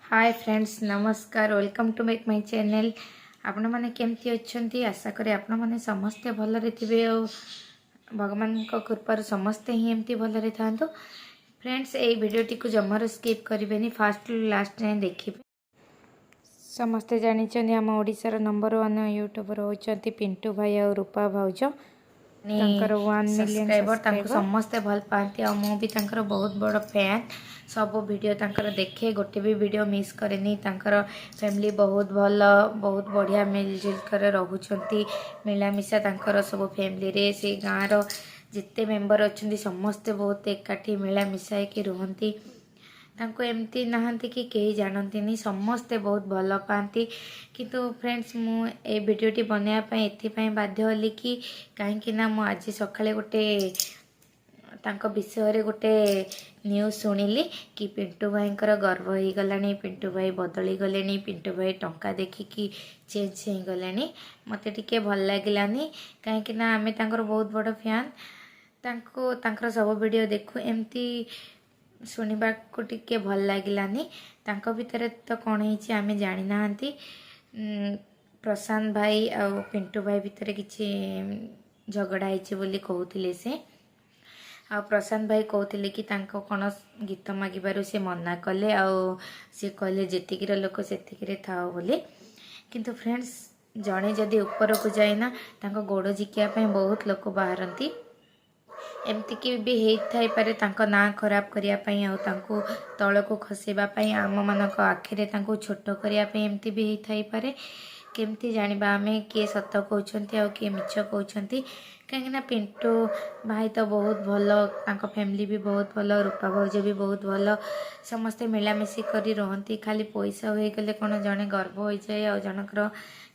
हाय friends नमस्कार welcome to make my channel. आपण माने केमती अच्छंती आशा करे आपण माने समस्ते भलरे थिबे और भगवान को कृपार समस्ते ही एमती भलरे थांतो। फ्रेंड्स ए वीडियोटी को जमार स्किप करिवेनी फास्ट लास्ट जाए देखिबे। समस्ते जानिछन हम ओडिसार नंबर 1 यूट्यूबर होचंती पिंटू भाई और रूपा भाउज। तांकर 1 मिलियन सब्सक्राइबर समस्ते भल पाती और मु भी तांकर बहुत बड़ फैन। सब वीडियो तांकर देखे गोटे भी वीडियो मिस करेनी। तांकर फैमिली बहुत भल बहुत बढ़िया मिलजुल कर रहुचंती मिलामिशा तांकर सब फैमिली रे से गाँव रो जिते मेंबर अच्छे समस्ते बहुत एकाठी मिलामिशा कि रुहंती। तांको एमती नहांती कि कहीं जानती समस्ते बहुत भल पाती। किंतु फ्रेंड्स मु ए वीडियोटी बनाया एथिपाई बाध्य होली कि कहीं ना मु आज सकाळे गोटे तांको विषय रे गोटे न्यूज शुणिली कि पिंटू भाई गर्व हो गलानी, पिंटू भाई बदली गले, पिंटू भाई टंका देखिकी चेंज हो गले। मते टिके भल लागलानी कहीं ना आमे तांकर बहुत बड़ फैन। तांको तांकर सब वीडियो देखु एमती शुणा को टिके भल लागलानी। तांको भितर तो कौन है आमे जानी नाहंती। प्रशांत भाई और पिंटू भाई भितर किछि झगड़ा होइछि बोली कहउथिले से। आ प्रशांत भाई कहते कि तांको कौन गीत मागिबारु से मना कले सी कहले जेतिकीर लोक सेतिकीरे थाओ बोली। किंतु फ्रेंड्स जड़े जदि ऊपर को जाइना तांको गोड़ झिकिया बहुत लोक बाहरती। एमती कि भी होई पारे तांको ना खराब करिया पई आ तांको तळ को खसेबा पई आम मानक आखिरे तांको छोट करिया पई एमती भी होई पारे। केमती जानिबा आमे किए सत कहउछंती आ किए मिछ कहउछंती। कहीं पिंटू भाई तो बहुत भल, तांको फैमिली भी बहुत भल, रूपा भाउज भी बहुत भल, समस्ते मिलामिशी करी रहंती। खाली पैसा हो गले कौन जड़े गर्व हो जाए और जनकर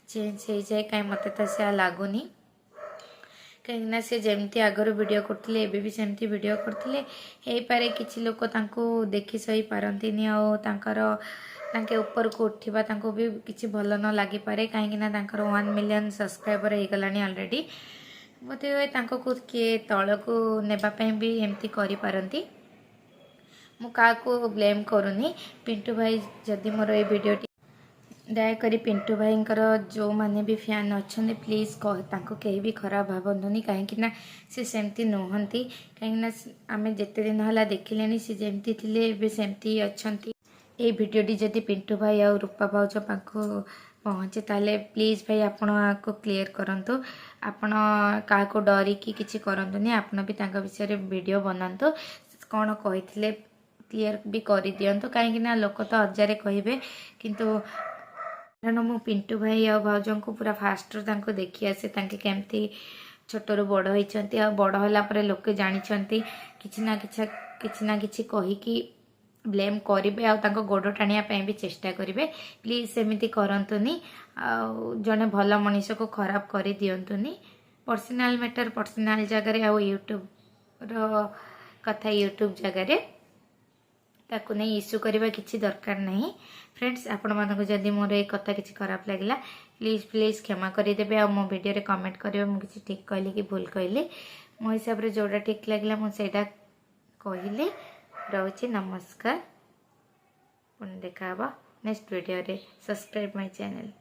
चेंज हो जाए कहीं मत तो से लगुनि। कहीं से जमती आगर वीडियो करते एबे भी सेमती वीडियो करते हो पारे किछि लोक तांको देखि सही पारंतिनी और तांके ऊपर को उठिबा तांको भी किछि भल न लागि पारे। कहीं ना तांकर 1 मिलियन सब्सक्राइबर हो गलानी ऑलरेडी। बोधे हुए तांको को किए तल को नेबा पई भी एमती करि पारंती। मु का को ब्लेम करूनी। पिंटू भाई जदि मोर ए वीडियो दयाकोरी पिंटू भाई जो माने भी फैन अच्छा प्लीज तांको कहीं भी खराब भावनी कहीं से सेमती नुहंती। कहीं आम जिते दिन है देखिले सी जमती थे सेमती अच्छा। ये वीडियोटी जदि पिंटू भाई और रूपा भाउज पाखु पहुँचे ताले प्लीज भाई आपण को क्लियर करंतु। आपण क्या डरिकी किसी करंतुनी। आपण भी तांका विषय रे वीडियो बनातु कौन कही क्लियर भी कर दिंतु। कहीं लोक तो हजारे कहे किंतु कारण मु पिंटू भाई और भाउज को पूरा फास्ट देखी आसे केमती छोटरू बड़ होती आ बड़ होला लोके जानी किछि ना किछि कहीकि ब्लेम करेंगे आ गोड़ टाणिया भी चेष्टा करेंगे। प्लीज सेमती करंतुनी जड़े भल मनीष को खराब कर दिंतुनी। पर्सनाल मैटर पर्सनाल जगह आ यूट्यूब रो कथा यूट्यूब जगह ताकू नहीं इश्यू करवा किसी दरकार नहीं। फ्रेंड्स आपण मानक जदि मोर ये कथा किसी खराब लगे प्लीज प्लीज क्षमा करदेवे आ मो वीडियो रे कमेंट करेंगे मुझे ठीक कहली कि भूल कहली। मो हिसाब रे जोड़ा ठीक लगे मुझे कहली। रहुची नमस्कार। पुणी देखा नेक्स्ट वीडियो रे। Subscribe my channel.